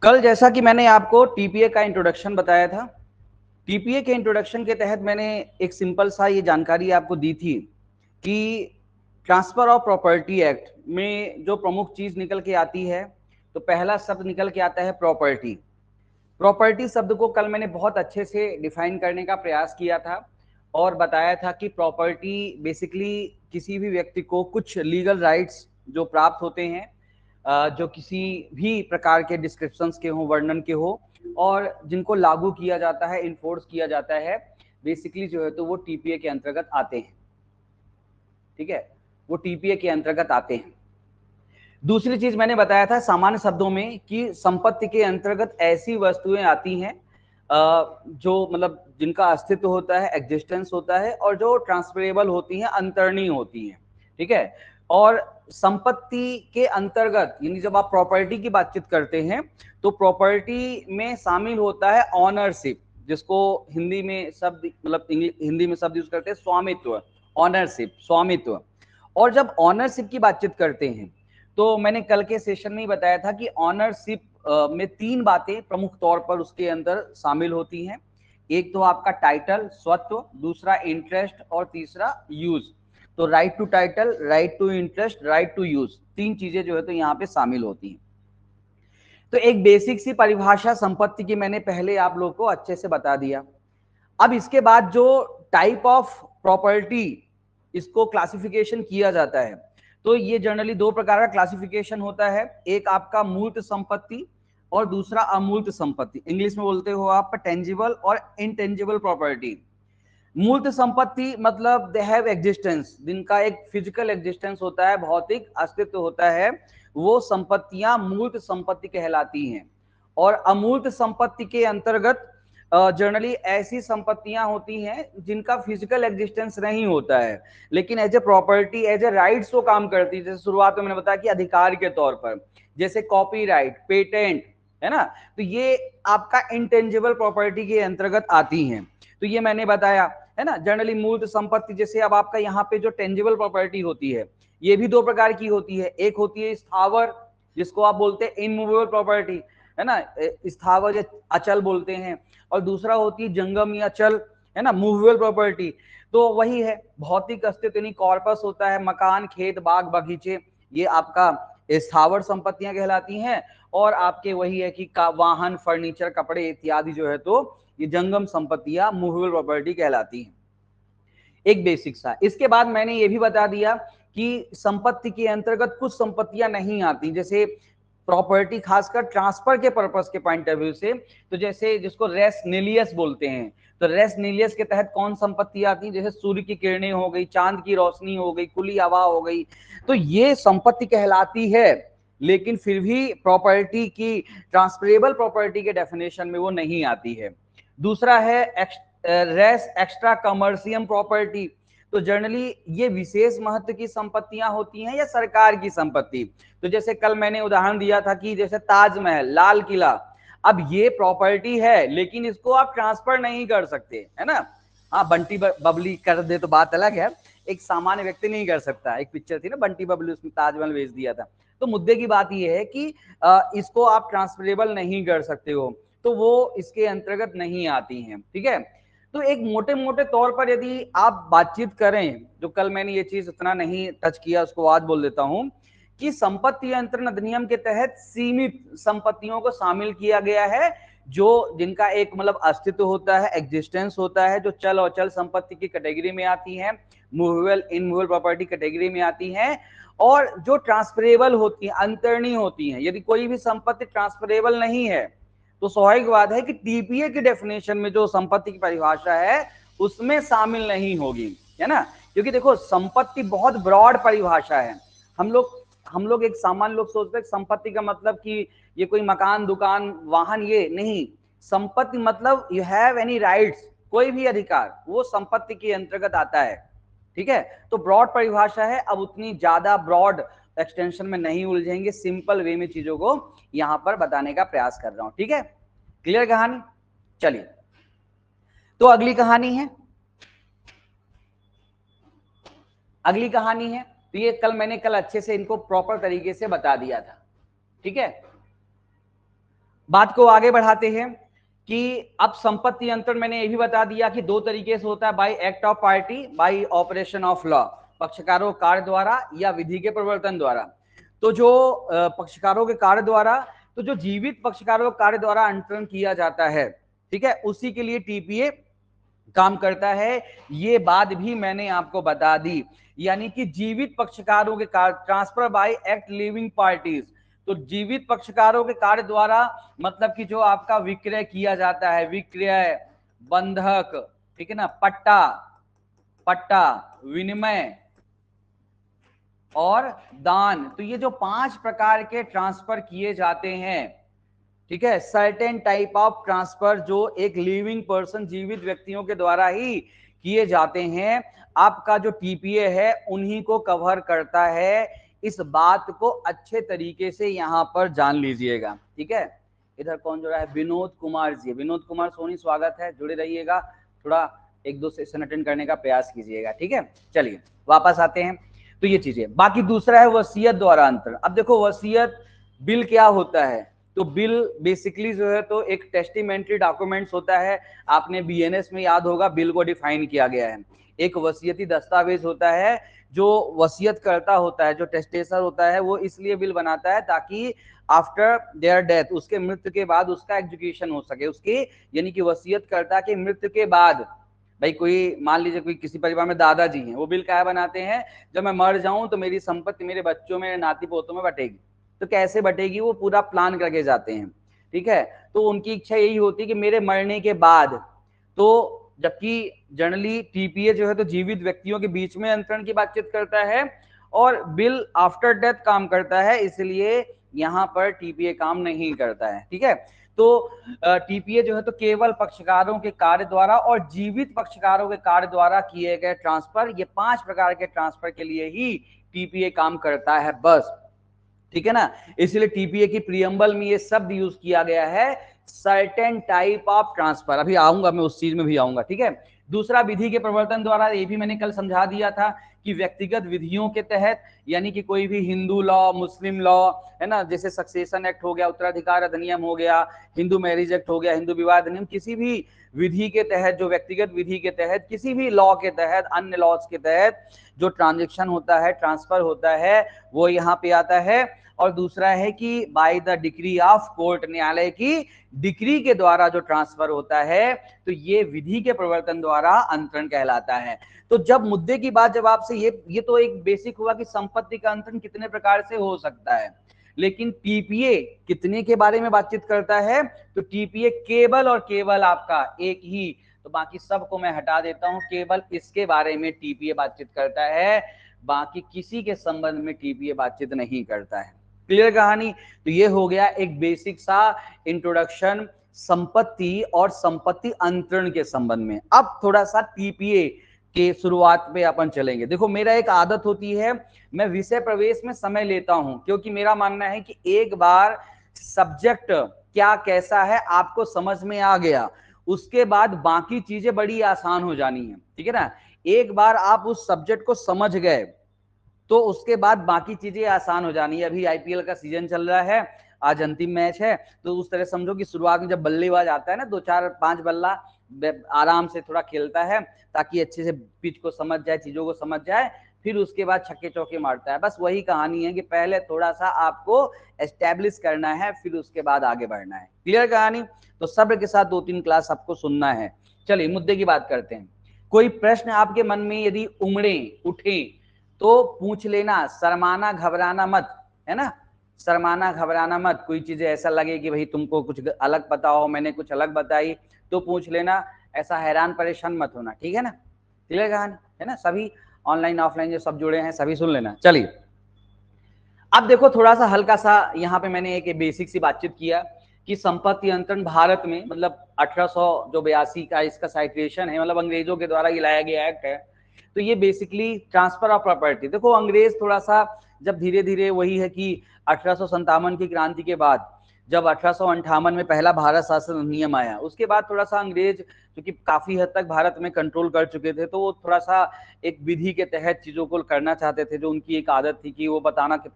कल जैसा कि मैंने आपको टीपीए का इंट्रोडक्शन बताया था, टीपीए के इंट्रोडक्शन के तहत मैंने एक सिंपल सा ये जानकारी आपको दी थी कि ट्रांसफर ऑफ प्रॉपर्टी एक्ट में जो प्रमुख चीज निकल के आती है, तो पहला शब्द निकल के आता है प्रॉपर्टी। प्रॉपर्टी शब्द को कल मैंने बहुत अच्छे से डिफाइन करने का प्रयास किया था और बताया था कि प्रॉपर्टी बेसिकली किसी भी व्यक्ति को कुछ लीगल राइट्स जो प्राप्त होते हैं, जो किसी भी प्रकार के डिस्क्रिप्शंस के हो, वर्णन के हो, और जिनको लागू किया जाता है, इन्फोर्स किया जाता है, बेसिकली जो है तो वो टीपीए के अंतर्गत आते हैं। ठीक है, वो टीपीए के अंतर्गत आते हैं। दूसरी चीज मैंने बताया था सामान्य शब्दों में कि संपत्ति के अंतर्गत ऐसी वस्तुएं आती हैं जो मतलब जिनका अस्तित्व होता है, एग्जिस्टेंस होता है, और जो ट्रांसफरेबल होती हैं, अंतरणीय होती हैं। ठीक है, और संपत्ति के अंतर्गत यानी जब आप प्रॉपर्टी की बातचीत करते हैं तो प्रॉपर्टी में शामिल होता है ऑनरशिप, जिसको हिंदी में शब्द मतलब हिंदी में शब्द यूज करते हैं स्वामित्व, ऑनरशिप, स्वामित्व। और जब ऑनरशिप की बातचीत करते हैं तो मैंने कल के सेशन में ही बताया था कि ऑनरशिप में तीन बातें प्रमुख तौर पर उसके अंदर शामिल होती हैं। एक तो आपका टाइटल, स्वत्व, दूसरा इंटरेस्ट, और तीसरा यूज। तो right to title, right to interest, right to use, तीन चीजें जो है तो यहाँ पे शामिल होती हैं। तो एक बेसिक सी परिभाषा संपत्ति की मैंने पहले आप लोग को अच्छे से बता दिया। अब इसके बाद जो टाइप ऑफ प्रॉपर्टी इसको क्लासिफिकेशन किया जाता है, तो ये जनरली दो प्रकार का क्लासिफिकेशन होता है। एक आपका मूर्त संपत्ति और दूसरा अमूर्त संपत्ति। इंग्लिश में बोलते हो आप टेंजिबल और इनटेंजिबल प्रॉपर्टी। मूर्त संपत्ति मतलब दे हैव एग्जिस्टेंस, जिनका एक फिजिकल एग्जिस्टेंस होता है, भौतिक अस्तित्व होता है, वो संपत्तियां मूर्त संपत्ति कहलाती हैं। और अमूर्त संपत्ति के अंतर्गत जनरली ऐसी संपत्तियां होती हैं जिनका फिजिकल एग्जिस्टेंस नहीं होता है, लेकिन as a property, as a rights वो काम करती है। जैसे शुरुआत में मैंने बताया कि अधिकार के तौर पर, जैसे कॉपीराइट, पेटेंट, है ना, तो ये आपका इंटेंजिबल प्रॉपर्टी के अंतर्गत आती हैं। तो ये मैंने बताया, है ना। जनरली मूर्त संपत्ति, जैसे अब आपका यहाँ पे जो टेंजिबल प्रॉपर्टी होती है, ये भी दो प्रकार की होती है। एक होती है स्थावर, जिसको आप बोलते हैं इनमूवेबल प्रॉपर्टी, है ना, स्थावर या अचल बोलते हैं, और दूसरा होती है जंगम या चल, है ना, मूवेबल प्रॉपर्टी। तो वही है, भौतिक अस्तित्व यानी कॉर्पस होता है, मकान, खेत, बाग, बगीचे, ये आपका स्थावर संपत्तियां कहलाती हैं। और आपके वही है कि वाहन, फर्नीचर, कपड़े इत्यादि जो है तो ये जंगम संपत्तियां मूवेबल प्रॉपर्टी कहलाती हैं। एक बेसिक सा। इसके बाद मैंने ये भी बता दिया कि संपत्ति के अंतर्गत कुछ संपत्तियां नहीं आती, जैसे प्रॉपर्टी खासकर ट्रांसफर के पर्पस के पॉइंट ऑफ व्यू से, तो जैसे जिसको रेस नेलियस बोलते हैं, तो रेस नेलियस के तहत कौन संपत्ति आती है, जैसे सूर्य की किरणें हो गई, चांद की रोशनी हो गई, खुली हवा हो गई, तो ये संपत्ति कहलाती है, लेकिन फिर भी प्रॉपर्टी की, ट्रांसफरेबल प्रॉपर्टी के डेफिनेशन में वो नहीं आती है। दूसरा है रेस एक्स्ट्रा कमर्शियम प्रॉपर्टी। तो जनरली ये विशेष महत्व की संपत्तियां होती हैं या सरकार की संपत्ति। तो जैसे कल मैंने उदाहरण दिया था कि जैसे ताजमहल, लाल किला, अब ये प्रॉपर्टी है लेकिन इसको आप ट्रांसफर नहीं कर सकते, है ना। हाँ, बंटी बबली कर दे तो बात अलग है, एक सामान्य व्यक्ति नहीं कर सकता। एक पिक्चर थी ना बंटी बबली, उसमें ताजमहल बेच दिया था। तो मुद्दे की बात यह है कि इसको आप ट्रांसफरेबल नहीं कर सकते हो, तो वो इसके अंतर्गत नहीं आती हैं। ठीक है, तो एक मोटे मोटे तौर पर यदि आप बातचीत करें, जो कल मैंने ये चीज इतना नहीं टच किया, उसको आज बोल देता हूं कि संपत्ति नियंत्रण अधिनियम के तहत सीमित संपत्तियों को शामिल किया गया है, जो जिनका एक मतलब अस्तित्व होता है, एग्जिस्टेंस होता है, जो चल और चल संपत्ति की कैटेगरी में आती है, मूवेबल इनमूवेबल प्रॉपर्टी कैटेगरी में आती है, और जो ट्रांसफरेबल होती है, अंतरणीय होती है। यदि कोई भी संपत्ति ट्रांसफरेबल नहीं है तो स्वाभाविक बात है कि टीपीए की डेफिनेशन में जो संपत्ति की परिभाषा है उसमें शामिल नहीं होगी, है ना। क्योंकि देखो संपत्ति बहुत ब्रॉड परिभाषा है। हम लोग एक सामान्य लोग सोचते हैं संपत्ति का मतलब कि ये कोई मकान, दुकान, वाहन, ये नहीं। संपत्ति मतलब यू हैव एनी राइट्स, कोई भी अधिकार, वो संपत्ति के अंतर्गत आता है। ठीक है, तो ब्रॉड परिभाषा है। अब उतनी ज्यादा ब्रॉड एक्सटेंशन में नहीं उलझेंगे, सिंपल वे में चीजों को यहां पर बताने का प्रयास कर रहा हूं। ठीक है, क्लियर कहानी। चलिए, तो अगली कहानी है, अगली कहानी है। तो ये मैंने कल अच्छे से इनको प्रॉपर तरीके से बता दिया था। ठीक है, बात को आगे बढ़ाते हैं कि अब संपत्ति अंतरण मैंने ये भी बता दिया कि दो तरीके से होता है, bye act of party, bye operation of law, पक्षकारों के कार्य द्वारा या विधि के प्रवर्तन द्वारा। तो जो पक्षकारों के कार्य द्वारा, तो जो जीवित पक्षकारों के कार्य द्वारा अंतरण किया जाता है, ठीक है, उसी के लिए टीपीए काम करता है। ये बात भी मैंने आपको बता दी, यानी कि जीवित पक्षकारों के कार्य, transfer by act living parties, तो जीवित पक्षकारों के कार्य द्वारा मतलब कि जो आपका विक्रय किया जाता है, विक्रय, बंधक, ठीक है ना, पट्टा, विनिमय और दान, तो ये जो 5 प्रकार के ट्रांसफर किए जाते हैं, ठीक है, सर्टेन टाइप ऑफ ट्रांसफर जो एक लिविंग पर्सन, जीवित व्यक्तियों के द्वारा ही किए जाते हैं, आपका जो टीपीए है उन्हीं को कवर करता है। इस बात को अच्छे तरीके से यहां पर जान लीजिएगा, ठीक है। इधर कौन जुड़ा है? विनोद कुमार जी, विनोद कुमार सोनी, स्वागत है, जुड़े रहिएगा, थोड़ा 1-2 सेशन अटेंड करने का प्रयास कीजिएगा, ठीक है। चलिए वापस आते हैं, तो ये चीजें। बाकी दूसरा है वसीयत द्वारा अंतरण। अब देखो वसीयत बिल क्या होता है, तो बिल बेसिकली जो है तो एक टेस्टिमेंट्री डॉक्यूमेंट्स होता है, आपने बीएनएस में याद होगा बिल को डिफाइन किया गया है। एक वसीयती दस्तावेज होता है, जो वसीयत करता होता है, जो टेस्टेसर होता है, वो इसलिए बिल बनाता है ताकि आफ्टर देयर डेथ, उसके मृत्यु के बाद उसका एग्जीक्यूशन हो सके, उसकी यानी कि वसीयत करता कि मृत्यु के बाद, भाई कोई मान लीजिए कोई किसी परिवार में दादाजी हैं, वो बिल क्या बनाते हैं, जब मैं मर जाऊं तो मेरी संपत्ति मेरे बच्चों में, नाती पोतों में बटेगी, तो कैसे बटेगी वो पूरा प्लान करके जाते हैं, ठीक है। तो उनकी इच्छा यही होती है कि मेरे मरने के बाद, तो जबकि जनरली टीपीए जो है तो जीवित व्यक्तियों के बीच में अंतरण की बातचीत करता है और बिल आफ्टर डेथ काम करता है, इसलिए यहां पर टीपीए काम नहीं करता है, ठीक है। तो टीपीए जो है तो केवल पक्षकारों के कार्य द्वारा और जीवित पक्षकारों के कार्य द्वारा किए गए ट्रांसफर, ये 5 प्रकार के ट्रांसफर के लिए ही टीपीए काम करता है, बस, ठीक है ना। इसलिए टीपीए की प्रियम्बल में ये शब्द यूज किया गया है, सर्टेन टाइप ऑफ ट्रांसफर। अभी आऊंगा मैं, उस चीज में भी आऊंगा, ठीक है। दूसरा विधि के प्रवर्तन द्वारा, ये भी मैंने कल समझा दिया था कि व्यक्तिगत विधियों के तहत, यानी कि कोई भी हिंदू लॉ, मुस्लिम लॉ, है ना, जैसे सक्सेशन एक्ट हो गया, उत्तराधिकार अधिनियम हो गया, हिंदू मैरिज एक्ट हो गया, हिंदू विवाह अधिनियम, किसी भी विधि के तहत, जो व्यक्तिगत विधि के तहत, किसी भी लॉ के तहत, अन्य लॉज के तहत जो ट्रांजेक्शन होता है, ट्रांसफर होता है, वो यहाँ पे आता है। और दूसरा है कि by the decree of court, न्यायालय की डिक्री के द्वारा जो ट्रांसफर होता है, तो ये विधि के प्रवर्तन द्वारा अंतरण कहलाता है। तो जब मुद्दे की बात, जब आपसे ये तो एक बेसिक हुआ कि संपत्ति का अंतरण कितने प्रकार से हो सकता है, लेकिन टीपीए कितने के बारे में बातचीत करता है, तो टीपीए केवल और केवल आपका एक ही, तो बाकी सबको मैं हटा देता हूं, केवल इसके बारे में टीपीए बातचीत करता है, बाकी किसी के संबंध में टीपीए बातचीत नहीं करता है। क्लियर कहानी? तो ये हो गया एक बेसिक सा इंट्रोडक्शन संपत्ति और संपत्ति अंतरण के संबंध में। अब थोड़ा सा टीपीए के शुरुआत में अपन चलेंगे। देखो मेरा एक आदत होती है, मैं विषय प्रवेश में समय लेता हूं, क्योंकि मेरा मानना है कि एक बार सब्जेक्ट क्या कैसा है आपको समझ में आ गया, उसके बाद बाकी चीजें बड़ी आसान हो जानी है, ठीक है ना। एक बार आप उस सब्जेक्ट को समझ गए तो उसके बाद बाकी चीजें आसान हो जानी है। अभी आईपीएल का सीजन चल रहा है, आज अंतिम मैच है, तो उस तरह समझो कि शुरुआत में जब बल्लेबाज आता है ना, 2-4-5 बल्ला आराम से थोड़ा खेलता है ताकि अच्छे से पिच को समझ जाए, चीजों को समझ जाए, फिर उसके बाद छक्के चौके मारता है। बस वही कहानी है कि पहले थोड़ा सा आपको एस्टेब्लिश करना है, फिर उसके बाद आगे बढ़ना है। क्लियर कहानी? तो सब्र के साथ 2-3 क्लास आपको सुनना है। चलिए मुद्दे की बात करते हैं। कोई प्रश्न आपके मन में यदि उठे तो पूछ लेना, शर्माना घबराना मत, है ना, शर्माना घबराना मत। कोई चीजें ऐसा लगे कि भाई तुमको कुछ अलग पता हो, मैंने कुछ अलग बताई, तो पूछ लेना, ऐसा हैरान परेशान मत होना, ठीक है ना। क्लियर कहानी है ना? सभी ऑनलाइन ऑफलाइन जो सब जुड़े हैं सभी सुन लेना। चलिए अब देखो थोड़ा सा हल्का सा यहाँ पे मैंने एक बेसिक सी बातचीत किया कि संपत्ति अंतरण भारत में मतलब 1882 का इसका साइटेशन है, मतलब अंग्रेजों के द्वारा ये लाया गया एक्ट है। तो ये बेसिकली ट्रांसफर ऑफ प्रॉपर्टी, देखो अंग्रेज थोड़ा सा जब धीरे धीरे, वही है कि 1857 की क्रांति के बाद जब 1858 में पहला भारत शासन अधिनियम आया, उसके बाद थोड़ा सा अंग्रेज क्योंकि काफी हद तक भारत में कंट्रोल कर चुके थे, तो वो थोड़ा सा एक विधि के तहत चीजों को करना चाहते थे। जो उनकी एक आदत थी कि वो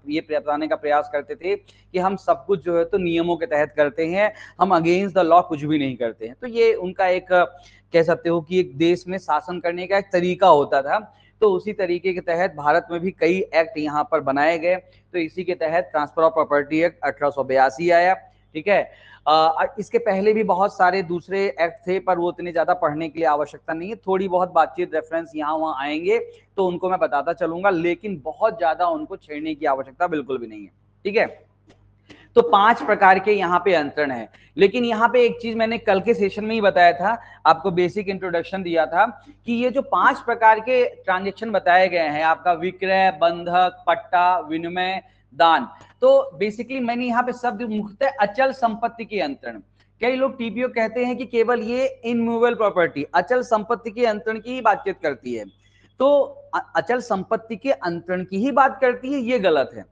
ये बताने का प्रयास करते थे कि हम सब कुछ जो है तो नियमों के तहत करते हैं, हम अगेंस्ट द लॉ कुछ भी नहीं करते हैं। तो ये उनका एक कह सकते हो कि एक देश में शासन करने का एक तरीका होता था। तो उसी तरीके के तहत भारत में भी कई एक्ट यहाँ पर बनाए गए। तो इसी के तहत ट्रांसफर ऑफ प्रॉपर्टी एक्ट 1882 आया, ठीक है। इसके पहले भी बहुत सारे दूसरे एक्ट थे, पर वो इतने ज्यादा पढ़ने के लिए आवश्यकता नहीं है। थोड़ी बहुत बातचीत रेफरेंस यहाँ वहाँ आएंगे तो उनको मैं बताता चलूंगा, लेकिन बहुत ज्यादा उनको छेड़ने की आवश्यकता बिल्कुल भी नहीं है, ठीक है। तो 5 प्रकार के यहाँ पे अंतरण है। लेकिन यहाँ पे एक चीज मैंने कल के सेशन में ही बताया था, आपको बेसिक इंट्रोडक्शन दिया था कि ये जो 5 प्रकार के ट्रांजेक्शन बताए गए हैं, आपका विक्रय, बंधक, पट्टा, विनिमय, दान, तो बेसिकली मैंने यहाँ पे शब्द मुख्यतः अचल संपत्ति के अंतरण। कई लोग टीपीओ कहते हैं कि केवल ये इनमूवेबल प्रॉपर्टी, अचल संपत्ति के अंतरण की ही बातचीत करती है। तो अचल संपत्ति के अंतरण की ही बात करती है, ये गलत है।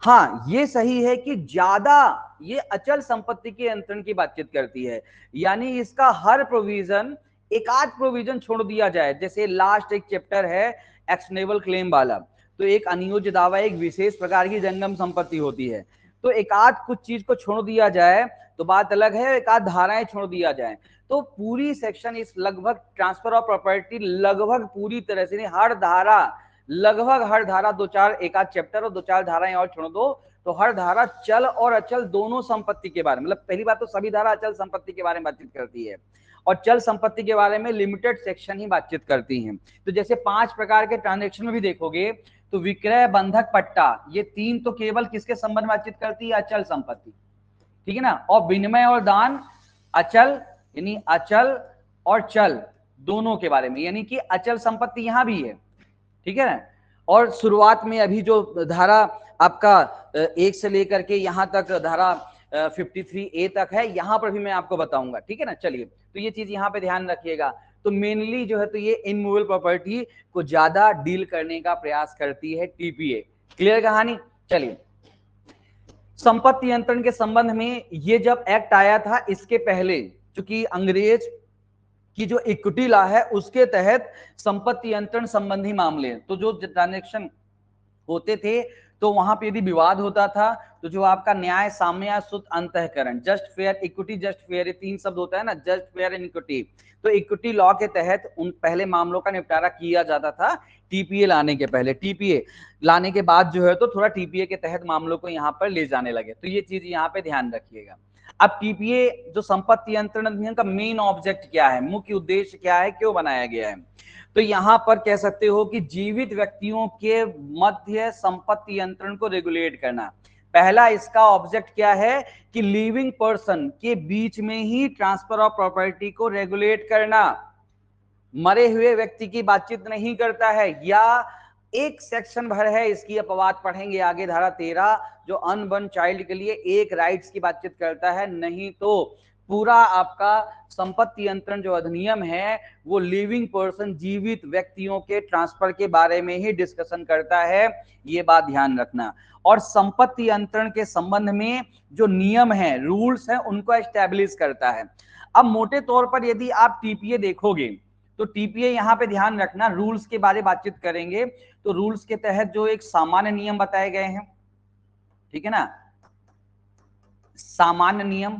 हाँ, ये सही है कि ज्यादा ये अचल संपत्ति के अंतरण की बातचीत करती है, यानी इसका हर प्रोविजन, एक आध प्रोविजन छोड़ दिया जाए। जैसे लास्ट एक चैप्टर है एक्शनेबल क्लेम वाला, तो एक अनियोज्य दावा एक विशेष प्रकार की जंगम संपत्ति होती है। तो एक आध कुछ चीज को छोड़ दिया जाए तो बात अलग है, एक आध धाराएं छोड़ दिया जाए तो पूरी सेक्शन इस लगभग ट्रांसफर ऑफ प्रॉपर्टी लगभग पूरी तरह से, हर धारा, लगभग हर धारा, दो चार एक आध चैप्टर और दो चार धाराएं और छोड़ दो तो हर धारा चल और अचल दोनों संपत्ति के बारे में, मतलब पहली बात तो सभी धारा अचल संपत्ति के बारे में बातचीत करती है और चल संपत्ति के बारे में लिमिटेड सेक्शन ही बातचीत करती हैं। तो जैसे 5 प्रकार के ट्रांजेक्शन में भी देखोगे तो विक्रय, बंधक, पट्टा, ये 3 तो केवल किसके संबंध में बातचीत करती है? अचल संपत्ति, ठीक है ना। और विनिमय और दान अचल, यानी अचल और चल दोनों के बारे में, यानी कि अचल संपत्ति यहां भी है, ठीक है ना। और शुरुआत में अभी जो धारा आपका 1 से लेकर के यहां तक धारा 53A तक है, यहां पर भी मैं आपको बताऊंगा, ठीक है ना। चलिए, तो ये चीज यहां पे ध्यान रखिएगा। तो मेनली जो है तो ये इनमूवेबल प्रॉपर्टी को ज्यादा डील करने का प्रयास करती है टीपीए। क्लियर कहानी? चलिए, संपत्ति अंतरण के संबंध में ये जब एक्ट आया था, इसके पहले चूंकि अंग्रेज की जो इक्विटी लॉ है उसके तहत संपत्ति अंतरण संबंधी मामले, तो जो ट्रांजेक्शन होते थे तो वहां पे यदि विवाद होता था तो जो आपका न्याय, साम्य, शुद्ध अंतःकरण, just fair, equity, just fair, ये 3 शब्द होता है ना, जस्ट फेयर एंड इक्विटी। तो इक्विटी लॉ के तहत उन पहले मामलों का निपटारा किया जाता था टीपीए लाने के पहले। टीपीए लाने के बाद जो है तो थोड़ा टीपीए के तहत मामलों को यहाँ पर ले जाने लगे। तो ये चीज यहाँ पे ध्यान रखिएगा। अब टीपीए जो संपत्ति अंतरण अधिनियम का मेन ऑब्जेक्ट क्या है, मुख्य उद्देश्य क्या है, क्यों बनाया गया है? तो यहां पर कह सकते हो कि जीवित व्यक्तियों के मध्य संपत्ति अंतरण को रेगुलेट करना। पहला इसका ऑब्जेक्ट क्या है कि लिविंग पर्सन के बीच में ही ट्रांसफर ऑफ प्रॉपर्टी को रेगुलेट करना, मरे हुए व्यक्ति की बातचीत नहीं करता है। या एक सेक्शन भर है इसकी, अपवाद पढ़ेंगे आगे, धारा 13 जो अनबर्न चाइल्ड के लिए एक राइट्स की बातचीत करता है, नहीं तो पूरा आपका संपत्ति अंतरण जो अधिनियम है वो लिविंग पर्सन, जीवित व्यक्तियों के ट्रांसफर के बारे में ही डिस्कशन करता है, ये बात ध्यान रखना। और संपत्ति अंतरण के संबंध में जो नियम है, रूल्स हैं, उनको एस्टैब्लिश करता है। अब मोटे तौर पर यदि आप टीपीए देखोगे तो टीपीए यहां पे ध्यान रखना, रूल्स के बारे में बातचीत करेंगे तो रूल्स के तहत जो एक सामान्य नियम बताए गए हैं, ठीक है ना, सामान्य नियम।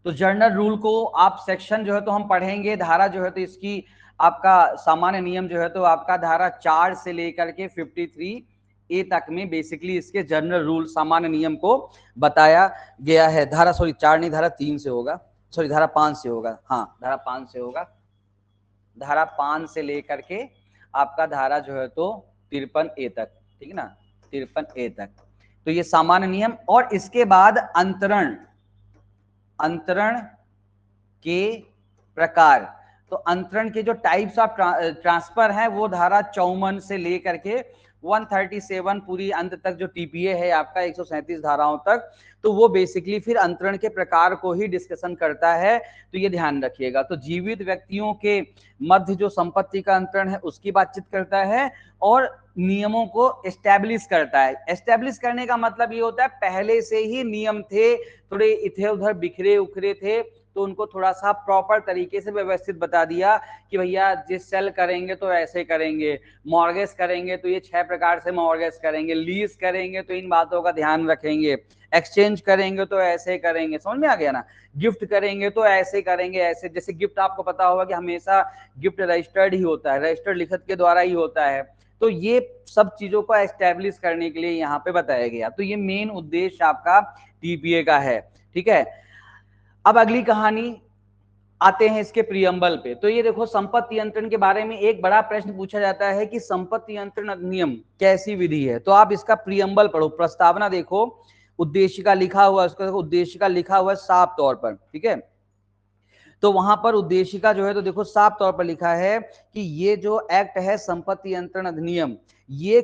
तो जनरल रूल को आप सेक्शन जो है तो हम पढ़ेंगे, धारा जो है तो इसकी आपका सामान्य नियम जो है तो आपका धारा 4 से लेकर के 53A तक में बेसिकली इसके जनरल रूल, सामान्य नियम को बताया गया है। धारा 4 नहीं, धारा 3 से होगा, धारा 5 से होगा, हाँ धारा 5 से होगा। धारा 5 से लेकर के आपका धारा जो है तो 53A तक, ठीक है ना, 53A तक। तो ये सामान्य नियम। और इसके बाद अंतरण, अंतरण के प्रकार, तो अंतरण के जो टाइप्स ऑफ ट्रांसफर हैं वो धारा 54 से लेकर के 137 पूरी अंत तक जो टीपीए है आपका 137 धाराओं तक, तो वो बेसिकली फिर अंतरण के प्रकार को ही डिस्कशन करता है, तो ये ध्यान रखिएगा। तो जीवित व्यक्तियों के मध्य जो संपत्ति का अंतरण है उसकी बातचीत करता है और नियमों को एस्टैब्लिश करता है। एस्टैब्लिश करने का मतलब ये होता है पहले से ही नियम थे, थोड़े इधर उधर बिखरे उखरे थे, तो उनको थोड़ा सा प्रॉपर तरीके से व्यवस्थित बता दिया कि भैया जिस सेल करेंगे तो ऐसे करेंगे, मॉर्गेज करेंगे तो ये 6 प्रकार से मॉर्गेज करेंगे, लीज करेंगे तो इन बातों का ध्यान रखेंगे, एक्सचेंज करेंगे तो ऐसे करेंगे, समझ में आ गया ना, गिफ्ट करेंगे तो ऐसे करेंगे, ऐसे। जैसे गिफ्ट आपको पता होगा कि हमेशा गिफ्ट रजिस्टर्ड ही होता है, रजिस्टर्ड लिखत के द्वारा ही होता है, तो ये सब चीजों को एस्टैब्लिश करने के लिए यहाँ पे बताया गया। तो ये मेन उद्देश्य आपका टीपीए का है, ठीक है। अब अगली कहानी आते हैं इसके प्रियम्बल पे। तो ये देखो, संपत्ति अंतरण के बारे में एक बड़ा प्रश्न पूछा जाता है कि संपत्ति अंतरण अधिनियम कैसी विधि है। तो आप इसका प्रियम्बल पढ़ो, प्रस्तावना देखो, उद्देशिका लिखा हुआ, उसका उद्देशिका लिखा हुआ है साफ तौर पर, ठीक है। तो वहां पर उद्देशिका जो है तो देखो साफ तौर पर लिखा है कि ये जो एक्ट है संपत्ति अंतरण अधिनियम, ये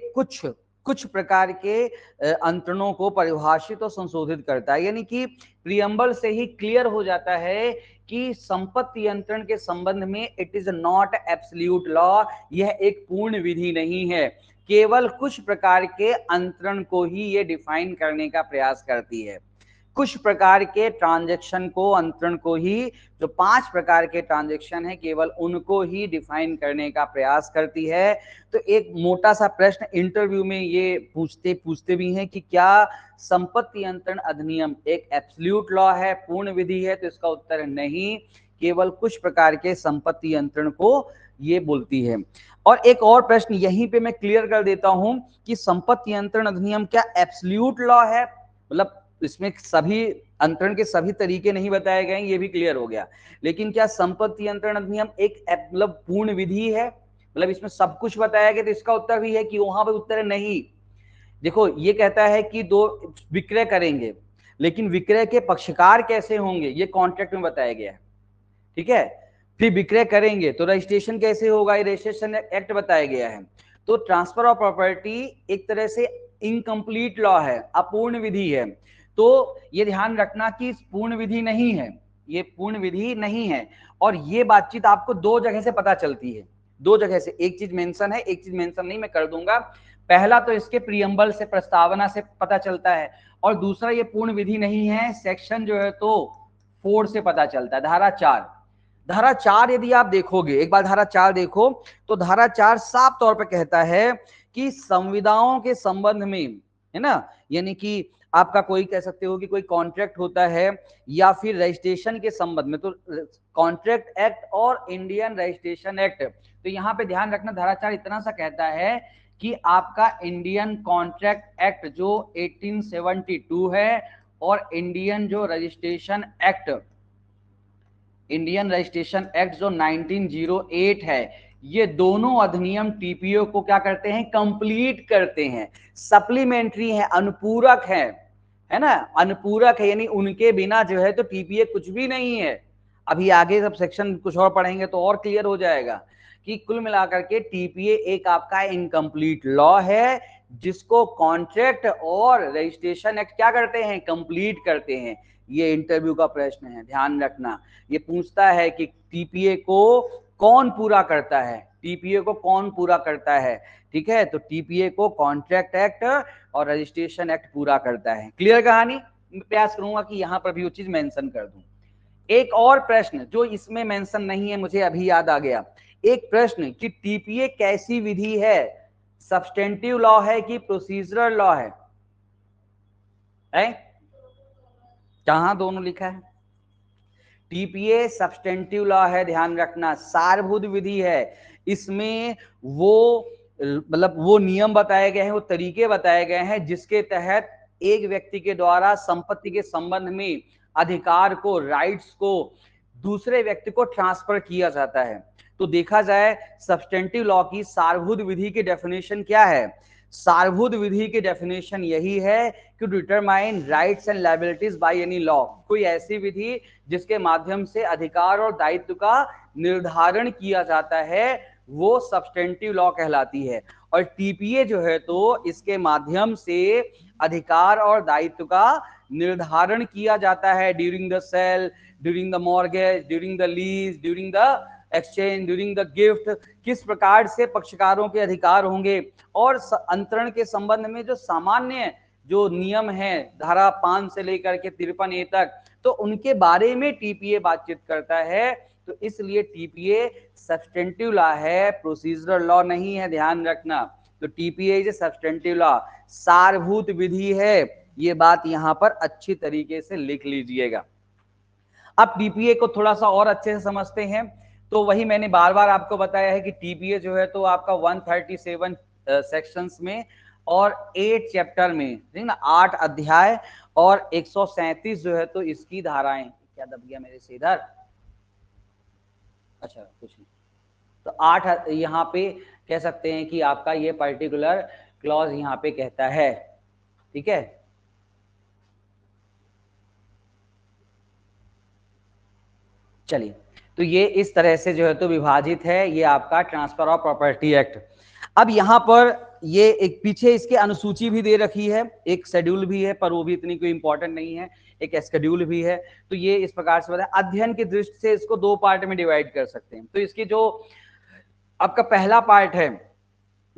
कुछ प्रकार के अंतरणों को परिभाषित और संशोधित करता है। यानी कि प्रियम्बल से ही क्लियर हो जाता है कि संपत्ति अंतरण के संबंध में it is not absolute law, यह एक पूर्ण विधि नहीं है, केवल कुछ प्रकार के अंतरण को ही ये डिफाइन करने का प्रयास करती है। कुछ प्रकार के ट्रांजैक्शन को, अंतरण को ही, जो 5 प्रकार के ट्रांजैक्शन है केवल उनको ही डिफाइन करने का प्रयास करती है। तो एक मोटा सा प्रश्न इंटरव्यू में ये पूछते भी हैं कि क्या संपत्ति अंतरण अधिनियम एक एब्सोल्यूट लॉ है, पूर्ण विधि है? तो इसका उत्तर नहीं, केवल कुछ प्रकार के संपत्ति अंतरण को ये बोलती है। और एक और प्रश्न यहीं पे मैं क्लियर कर देता हूं कि संपत्ति अंतरण अधिनियम क्या एब्सोल्यूट लॉ है, मतलब इसमें सभी अंतरण के सभी तरीके नहीं बताए गए, ये भी क्लियर हो गया। लेकिन क्या संपत्ति अंतरण अधिनियम एक मतलब पूर्ण विधि है, मतलब इसमें सब कुछ बताया गया? तो इसका उत्तर भी है कि वहां पर उत्तर है नहीं। देखो, ये कहता है कि दो विक्रय करेंगे, लेकिन विक्रय के पक्षकार कैसे होंगे ये कॉन्ट्रैक्ट में बताया गया है, ठीक है। फिर विक्रय करेंगे तो रजिस्ट्रेशन कैसे होगा, ये रजिस्ट्रेशन एक्ट बताया गया है। तो ट्रांसफर ऑफ प्रॉपर्टी एक तरह से इनकम्प्लीट लॉ है, अपूर्ण विधि है। तो ये ध्यान रखना कि पूर्ण विधि नहीं है, ये पूर्ण विधि नहीं है। और ये बातचीत आपको 2 जगह से पता चलती है, 2 जगह से। एक चीज मेंशन है, एक चीज मेंशन नहीं, मैं कर दूंगा। पहला तो इसके प्रियम्बल से, प्रस्तावना से पता चलता है, और दूसरा ये पूर्ण विधि नहीं है सेक्शन जो है तो 4 से पता चलता है, धारा 4। धारा 4 यदि आप देखोगे, एक बार धारा 4 देखो, तो धारा 4 साफ तौर पर कहता है कि संविदाओं के संबंध में, है ना, यानी कि आपका कोई कह सकते हो कि कोई कॉन्ट्रैक्ट होता है या फिर रजिस्ट्रेशन के संबंध में, तो कॉन्ट्रैक्ट एक्ट और इंडियन रजिस्ट्रेशन एक्ट, तो यहाँ पे ध्यान रखना धारा 4 इतना सा कहता है कि आपका इंडियन कॉन्ट्रैक्ट एक्ट जो 1872 है और इंडियन जो registration act, Indian registration act जो 1908 है, ये दोनों अधिनियम टीपीओ को क्या करते हैं, कंप्लीट करते हैं, सप्लीमेंट्री है, अनुपूरक है ना, अनुपूरक है, यानी उनके बिना जो है तो टीपीए कुछ भी नहीं है। अभी आगे सब सेक्शन कुछ और पढ़ेंगे तो और क्लियर हो जाएगा कि कुल मिलाकर के टीपीए एक आपका इनकम्प्लीट लॉ है, जिसको कॉन्ट्रैक्ट और रजिस्ट्रेशन एक्ट क्या करते हैं, कंप्लीट करते हैं। ये इंटरव्यू का प्रश्न है, ध्यान रखना। ये पूछता है कि टीपीए को कौन पूरा करता है, टीपीए को कौन पूरा करता है, ठीक है। तो टीपीए को कॉन्ट्रैक्ट एक्ट और रजिस्ट्रेशन एक्ट पूरा करता है। क्लियर कहानी? प्रयास करूंगा कि यहां पर भी वो चीज मेंशन कर दूं। एक और प्रश्न जो इसमें मेंशन नहीं है, मुझे अभी याद आ गया, एक प्रश्न कि टीपीए कैसी विधि है, सब्सटेंटिव लॉ है कि प्रोसीजरल लॉ है? कहां दोनों लिखा है? टीपीए सब्सटेंटिव लॉ है, ध्यान रखना, सारभूत विधि है। इसमें वो मतलब वो नियम बताए गए हैं, वो तरीके बताए गए हैं जिसके तहत एक व्यक्ति के द्वारा संपत्ति के संबंध में अधिकार को, राइट्स को दूसरे व्यक्ति को ट्रांसफर किया जाता है। तो देखा जाए सब्सटेंटिव लॉ की सारभूत विधि की डेफिनेशन क्या है? सारभूत विधि की डेफिनेशन यही है कि determine rights and liabilities by any law, कोई ऐसी विधि जिसके माध्यम से अधिकार और दायित्व का निर्धारण किया जाता है, वो सब्सटेंटिव लॉ कहलाती है। और टीपीए जो है तो इसके माध्यम से अधिकार और दायित्व का निर्धारण किया जाता है during the sale, during the mortgage, during the lease, during the exchange, during the gift, किस प्रकार से पक्षकारों के अधिकार होंगे और अंतरण के संबंध में जो सामान्य जो नियम है धारा 5 से लेकर के 53A तक, तो उनके बारे में टीपीए बातचीत करता है। तो इसलिए टीपीए सब्सटेंटिव लॉ है, प्रोसीजरल लॉ नहीं है, ध्यान रखना। तो टीपीए इज सब्सटेंटिव लॉ, सारभूत विधि है, ये बात यहां पर अच्छी तरीके से लिख लीजिएगा। अब टीपीए को थोड़ा सा और अच्छे से समझते हैं। तो वही मैंने बार बार आपको बताया है कि टीपीए जो है तो आपका 137 सेक्शंस में और 8 चैप्टर में, ठीक ना, 8 अध्याय और 137 जो है तो इसकी धाराएं। क्या दब गया मेरे से इधर? अच्छा कुछ नहीं। तो 8 यहाँ पे कह सकते हैं कि आपका ये पर्टिकुलर क्लॉज यहाँ पे कहता है, ठीक है। चलिए, तो ये इस तरह से जो है तो विभाजित है ये आपका ट्रांसफर ऑफ प्रॉपर्टी एक्ट। अब यहाँ पर ये एक पीछे इसके अनुसूची भी दे रखी है, एक शेड्यूल भी है, पर वो भी इतनी कोई इंपॉर्टेंट नहीं है, एक शेड्यूल भी है। तो ये इस प्रकार से बताया, अध्ययन की दृष्टि से इसको 2 पार्ट में डिवाइड कर सकते हैं। तो इसकी जो आपका पहला पार्ट है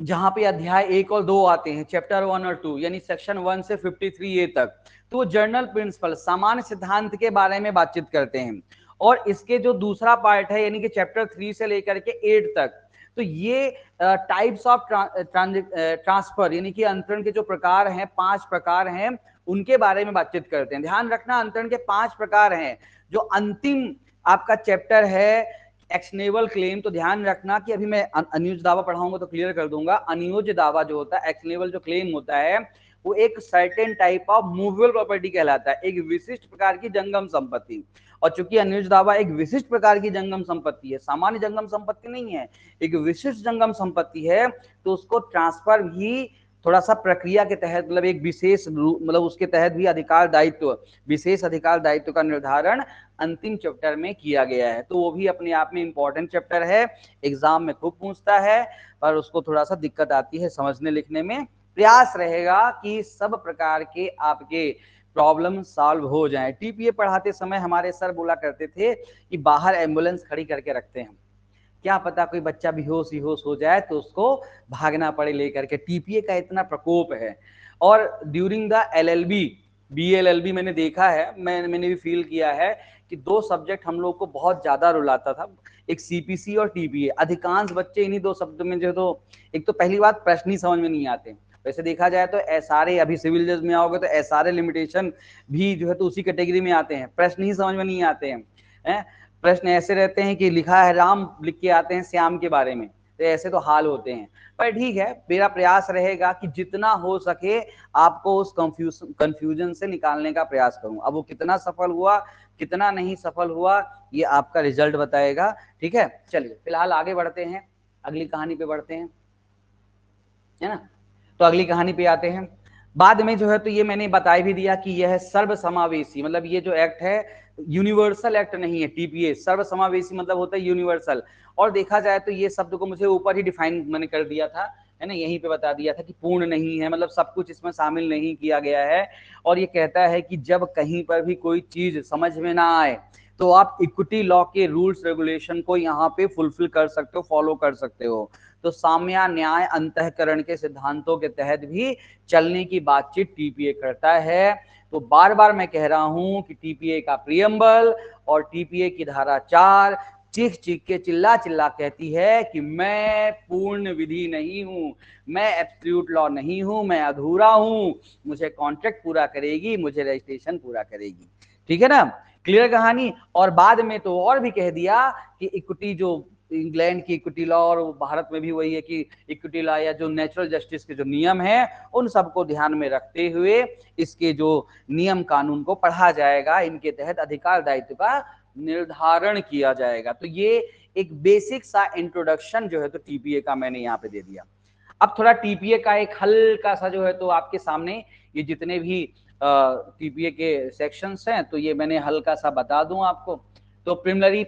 जहां पे अध्याय 1 और 2 आते हैं, चैप्टर 1 और 2, यानी सेक्शन 1 से 53A तक, तो जनरल प्रिंसिपल, सामान्य सिद्धांत के बारे में बातचीत करते हैं। और इसके जो दूसरा पार्ट है यानी कि चैप्टर 3 से लेकर के 8 तक, तो ये टाइप्स ऑफ ट्रांसफर यानी कि अंतरण के जो प्रकार हैं, 5 प्रकार हैं, उनके बारे में बातचीत करते हैं। ध्यान रखना, अंतरण के 5 प्रकार हैं। जो अंतिम आपका चैप्टर है एक्शनेबल क्लेम, तो ध्यान रखना कि अभी मैं अनियोज्य दावा पढ़ाऊंगा तो क्लियर कर दूंगा। अनियोज्य दावा जो होता है, एक्शनेबल जो क्लेम होता है, वो एक certain type of movable property कहलाता है, एक विशिष्ट प्रकार की जंगम संपत्ति। और चूंकि अनियोज्य दावा एक विशिष्ट प्रकार की जंगम संपत्ति है, सामान्य जंगम संपत्ति नहीं है, एक विशिष्ट जंगम संपत्ति है, तो उसको ट्रांसफर भी थोड़ा सा प्रक्रिया के तहत, मतलब एक विशेष मतलब उसके तहत भी अधिकार दायित्व, विशेष अधिकार दायित्व का निर्धारण अंतिम चैप्टर में किया गया है। तो वो भी अपने आप में इंपॉर्टेंट चैप्टर है, एग्जाम में खूब पूछता है, पर उसको थोड़ा सा दिक्कत आती है समझने लिखने में। प्रयास रहेगा कि सब प्रकार के आपके प्रॉब्लम सॉल्व हो जाए। टीपीए पढ़ाते समय हमारे सर बोला करते थे कि बाहर एम्बुलेंस खड़ी करके रखते हैं, क्या पता कोई बच्चा बेहोश हो जाए तो उसको भागना पड़े लेकर के। टीपीए का इतना प्रकोप है। और ड्यूरिंग द एलएलबी, बीएलएलबी मैंने देखा है, मैंने भी फील किया है कि 2 सब्जेक्ट हम लोग को बहुत ज्यादा रुलाता था, एक सीपीसी और टीपीए। अधिकांश बच्चे इन्हीं 2 शब्दों में जो, तो एक तो पहली बात प्रश्न ही समझ में नहीं आते। वैसे देखा जाए तो एसआरए, अभी सिविल जज में आओगे तो एसआरए लिमिटेशन भी जो है तो उसी कैटेगरी में आते हैं, प्रश्न ही समझ में नहीं आते हैं। प्रश्न ऐसे रहते हैं कि लिखा है राम, लिख के आते हैं श्याम के बारे में, तो ऐसे तो हाल होते हैं। पर ठीक है, मेरा प्रयास रहेगा कि जितना हो सके आपको उस कंफ्यूजन से निकालने का प्रयास करूं। अब वो कितना सफल हुआ कितना नहीं सफल हुआ ये आपका रिजल्ट बताएगा, ठीक है। चलिए फिलहाल आगे बढ़ते हैं, अगली कहानी पे बढ़ते हैं, है ना। तो अगली कहानी पे आते हैं। बाद में जो है तो ये मैंने बता भी दिया कि यह सर्वसमावेशी, मतलब ये जो एक्ट है यूनिवर्सल एक्ट नहीं है। टीपीए सर्वसमावेशी मतलब होता है यूनिवर्सल। और देखा जाए तो ये शब्द को मुझे ऊपर ही डिफाइन मैंने कर दिया था, है ना, यहीं पे बता दिया था कि पूर्ण नहीं है, मतलब सब कुछ इसमें शामिल नहीं किया गया है। और ये कहता है कि जब कहीं पर भी कोई चीज समझ में ना आए तो आप इक्विटी लॉ के रूल्स रेगुलेशन को यहाँ पे फुलफिल कर सकते हो, फॉलो कर सकते हो। तो साम्य न्याय अंतःकरण के सिद्धांतों के तहत भी चलने की बातचीत टीपीए करता है। तो बार बार मैं कह रहा हूं कि टीपीए का प्रियम्बल और टीपीए की धारा 4 चीख चीख के चिल्ला चिल्ला कहती है कि मैं पूर्ण विधि नहीं हूं, मैं एब्सोल्यूट लॉ नहीं हूं, मैं अधूरा हूं, मुझे कॉन्ट्रैक्ट पूरा करेगी, मुझे रजिस्ट्रेशन पूरा करेगी। ठीक है ना, क्लियर कहानी। और बाद में तो और भी कह दिया कि इक्विटी, जो इंग्लैंड की इक्विटी लॉ और भारत में भी वही है कि इक्विटी लॉ या जो नेचुरल जस्टिस के जो नियम है उन सबको ध्यान में रखते हुए इसके जो नियम कानून को पढ़ा जाएगा, इनके तहत अधिकार दायित्व का निर्धारण किया जाएगा। तो ये एक बेसिक सा इंट्रोडक्शन जो है तो टीपीए का मैंने यहाँ पे दे दिया। अब थोड़ा टीपीए का एक हल्का सा जो है तो आपके सामने ये जितने भी टीपीए के सेक्शंस हैं तो ये मैंने हल्का सा बता दूं आपको। तो प्रिलिमिनरी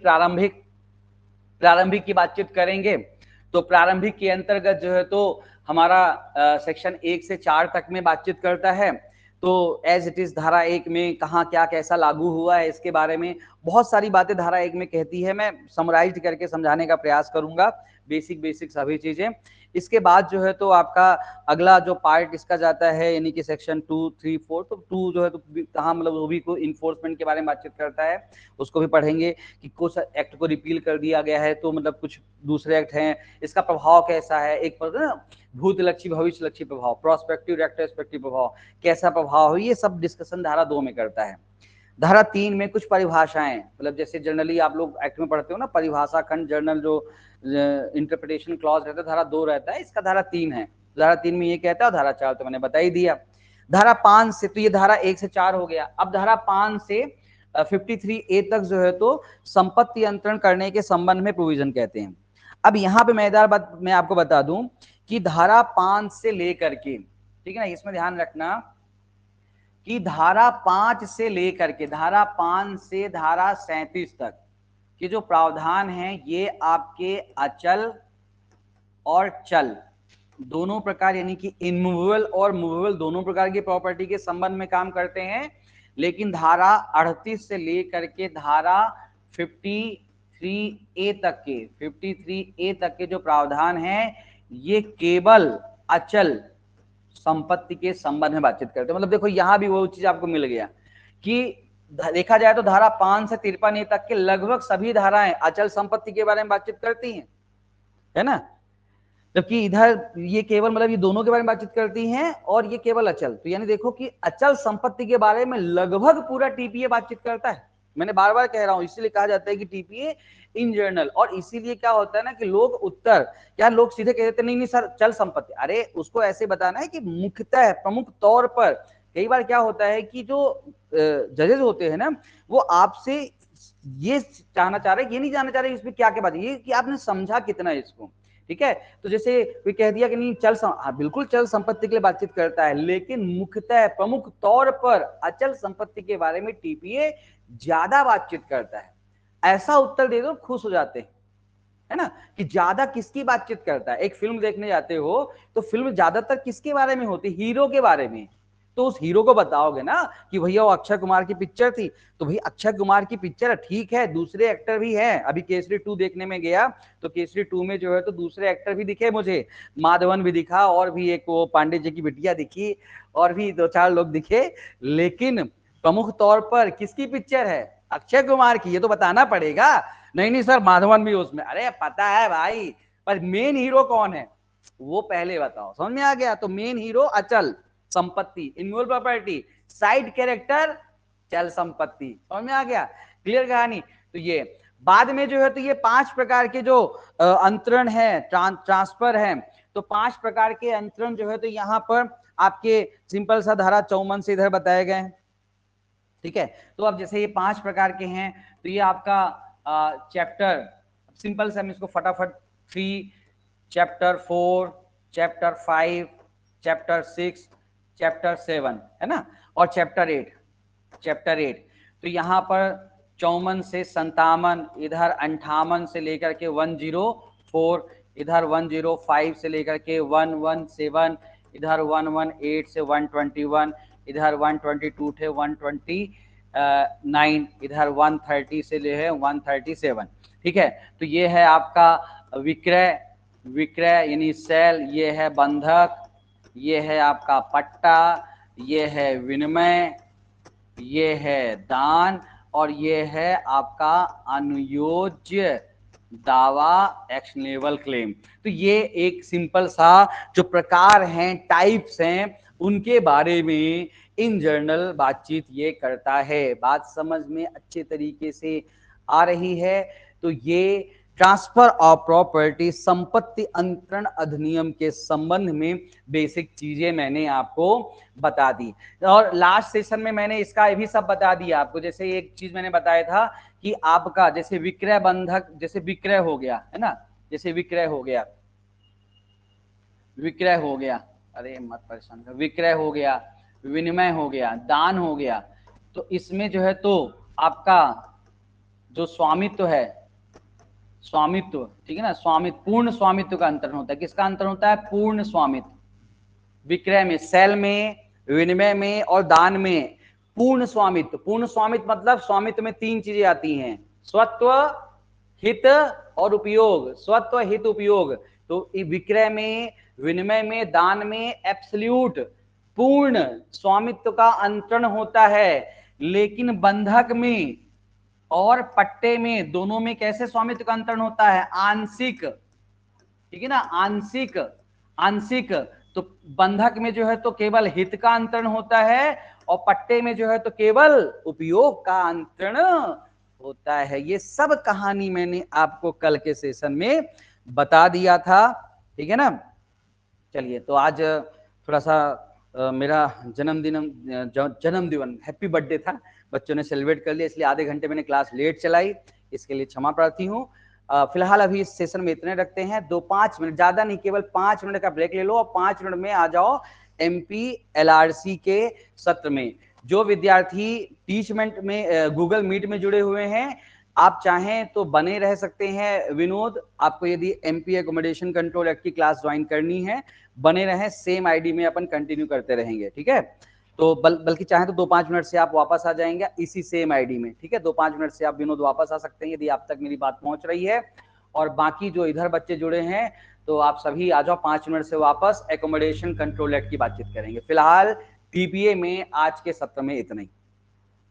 प्रारंभिक की बातचीत करेंगे। तो प्रारंभिक के अंतर्गत जो है तो हमारा सेक्शन 1 से 4 तक में बातचीत करता है। तो एज इट इज धारा 1 में कहाँ क्या कैसा लागू हुआ है इसके बारे में बहुत सारी बातें धारा 1 में कहती है। मैं समराइज करके समझाने का प्रयास करूंगा, बेसिक सभी चीजें। इसके बाद जो है तो आपका अगला जो पार्ट इसका जाता है यानी कि सेक्शन 2, 3, 4। तो 2 जो है तो कहाँ मतलब वो भी को इन्फोर्समेंट के बारे में बातचीत करता है, उसको भी पढ़ेंगे कि कुछ एक्ट को रिपील कर दिया गया है तो मतलब कुछ दूसरे एक्ट हैं, इसका प्रभाव कैसा है। एक पर ना भूतलक्षी भविष्यलक्षी प्रभाव, प्रोस्पेक्टिव रेट्रोस्पेक्टिव प्रभाव, कैसा प्रभाव है, ये सब डिस्कशन धारा 2 में करता है। धारा 3 में कुछ परिभाषाएं, मतलब जैसे जनरली आप लोग एक्ट में पढ़ते हो ना, परिभाषा खंड जर्नल जो इंटरप्रिटेशन क्लॉज रहता है, धारा 2 रहता है, इसका धारा 3 है। धारा 3 में ये कहता है, धारा 4 तो मैंने बता ही दिया। धारा 5 से, तो ये धारा 1 से 4 हो गया। अब धारा 5 से 53A तक जो है तो संपत्ति अंतरण करने के संबंध में प्रोविजन कहते हैं। अब यहाँ पे मैं आपको बता दूं कि धारा 5 से लेकर के, ठीक है ना, इसमें ध्यान रखना कि धारा 5 से लेकर के धारा 5 से धारा 37 तक के जो प्रावधान हैं ये आपके अचल और चल दोनों प्रकार यानी कि इनमूवेबल और मूवेबल दोनों प्रकार की प्रॉपर्टी के संबंध में काम करते हैं। लेकिन धारा 38 से लेकर के धारा 53A तक के जो प्रावधान हैं ये केवल अचल संपत्ति के संबंध में बातचीत करते हैं। मतलब देखो यहां भी वो चीज आपको मिल गया कि देखा जाए तो धारा 5 से 53A तक के लगभग सभी धाराएं अचल संपत्ति के बारे में बातचीत करती हैं, है ना, जबकि इधर ये केवल मतलब ये दोनों के बारे में बातचीत करती हैं और ये केवल अचल। तो यानी देखो कि अचल संपत्ति के बारे में लगभग पूरा टीपीए बातचीत करता है। मैंने बार बार कह रहा हूं, इसीलिए कहा जाता है कि टीपीए इन जर्नल। और इसीलिए क्या होता है ना कि लोग सीधे कह देते नहीं सर चल संपत्ति, अरे उसको ऐसे बताना है कि मुख्यतः प्रमुख तौर पर। कई बार क्या होता है कि जो जजेस होते हैं ना वो आपसे ये जानना चाह रहे, ये नहीं जानना चाह रहे इसमें क्या क्या बात है, ये कि आपने समझा कितना है इसको, ठीक है। तो जैसे कोई कह दिया कि नहीं बिल्कुल चल संपत्ति के लिए बातचीत करता है, लेकिन मुख्यतः प्रमुख तौर पर अचल संपत्ति के बारे में टीपीए ज्यादा बातचीत करता है। ऐसा उत्तर दे दो खुश हो जाते हैं, है ना, कि ज्यादा किसकी बातचीत करता है। एक फिल्म देखने जाते हो तो फिल्म ज्यादातर किसके बारे में होती, हीरो के बारे में। तो उस हीरो को बताओगे ना कि भैया वो अक्षय कुमार की पिक्चर थी, तो भाई अक्षय कुमार की पिक्चर ठीक है, दूसरे एक्टर भी हैं। अभी केसरी 2 देखने में गया तो केसरी 2 में जो है तो दूसरे एक्टर भी दिखे मुझे, माधवन भी दिखा और भी एक वो पांडे जी की बिटिया दिखी और भी 2-4 लोग दिखे, लेकिन प्रमुख तौर पर किसकी पिक्चर है, अक्षय कुमार की। ये तो बताना पड़ेगा। नहीं सर माधवन भी उसमें, अरे पता है भाई, पर मेन हीरो कौन है वो पहले बताओ। समझ में आ गया? तो मेन हीरो अचल संपत्ति इनमूवेबल प्रॉपर्टी, साइड कैरेक्टर चल संपत्ति। समझ में आ गया? क्लियर कहानी? तो ये बाद में जो है तो ये 5 प्रकार के जो अंतरण है, ट्रांसफर है, तो 5 प्रकार के अंतरण जो है तो यहां पर आपके सिंपल सा धारा 54 से इधर बताए गए हैं, ठीक है। तो अब जैसे ये 5 प्रकार के हैं तो ये आपका चैप्टर सिंपल से हम इसको फटाफट 3, चैप्टर 4, चैप्टर 5, चैप्टर 6, चैप्टर 7, है ना, और चैप्टर 8। तो यहाँ पर 54 से 57, इधर 58 से लेकर के 104, इधर 105 से लेकर के 117, इधर 118 से 121, इधर 122 थे 129, इधर 130 से ले है 137, ठीक है। तो ये है आपका विक्रय यानी सेल, ये है बंधक, ये है आपका पट्टा, ये है विनिमय, ये है दान, और ये है आपका अनुयोज्य दावा एक्शनेबल क्लेम। तो ये एक सिंपल सा जो प्रकार हैं, टाइप्स हैं, उनके बारे में इन जर्नल बातचीत ये करता है। बात समझ में अच्छे तरीके से आ रही है? तो ये ट्रांसफर ऑफ प्रॉपर्टी संपत्ति अंतरण अधिनियम के संबंध में बेसिक चीजें मैंने आपको बता दी। और लास्ट सेशन में मैंने इसका भी सब बता दिया आपको। जैसे एक चीज मैंने बताया था कि आपका जैसे विक्रय बंधक, जैसे विक्रय हो गया, है ना, जैसे विक्रय हो गया, अरे मत परेशान कर, विक्रय हो गया, विनिमय हो गया, दान हो गया। तो इसमें जो है तो आपका जो स्वामित्व है स्वामित्व, ठीक है ना, स्वामित्व, पूर्ण स्वामित्व का अंतरण होता है। किसका अंतरण होता है? पूर्ण स्वामित्व। विक्रय में, सेल में, विनिमय में और दान में पूर्ण स्वामित्व। पूर्ण स्वामित्व मतलब स्वामित्व में तीन चीजें आती हैं, स्वत्व, हित और उपयोग। स्वत्व, हित, उपयोग। तो विक्रय में, विनिमय में, दान में एब्सोल्यूट पूर्ण स्वामित्व का अंतरण होता है। लेकिन बंधक में और पट्टे में, दोनों में कैसे स्वामित्व का अंतरण होता है? आंशिक, ठीक है ना, आंशिक। आंशिक तो बंधक में जो है तो केवल हित का अंतरण होता है और पट्टे में जो है तो केवल उपयोग का अंतरण होता है। ये सब कहानी मैंने आपको कल के सेशन में बता दिया था, ठीक है ना। चलिए, तो आज थोड़ा सा मेरा जन्मदिन हैप्पी बर्थडे था, बच्चों ने सेलिब्रेट कर लिया, इसलिए आधे घंटे मैंने क्लास लेट चलाई, इसके लिए क्षमा प्रार्थी हूँ। फिलहाल अभी इस सेशन में इतने रखते हैं। 5 मिनट, ज्यादा नहीं, केवल 5 मिनट का ब्रेक ले लो और 5 मिनट में आ जाओ MP LRC के सत्र में। जो विद्यार्थी टीचमेंट में गूगल मीट में जुड़े हुए हैं, आप चाहें तो बने रह सकते हैं। विनोद, आपको यदि MP एकोमोडेशन कंट्रोल एक्ट की क्लास ज्वाइन करनी है, बने रहें, सेम आईडी में अपन कंटिन्यू करते रहेंगे, ठीक है। तो बल्कि चाहे तो 2-5 मिनट से आप वापस आ जाएंगे इसी सेम आईडी में, ठीक है। 2-5 मिनट से आप विनोद वापस आ सकते हैं यदि आप तक मेरी बात पहुंच रही है। और बाकी जो इधर बच्चे जुड़े हैं, तो आप सभी आ जाओ 5 मिनट से वापस, एकोमोडेशन कंट्रोल एक्ट की बातचीत करेंगे। फिलहाल TPA में आज के सत्र में इतना ही।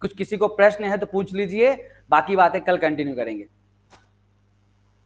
कुछ किसी को प्रश्न है तो पूछ लीजिए, बाकी बातें कल कंटिन्यू करेंगे।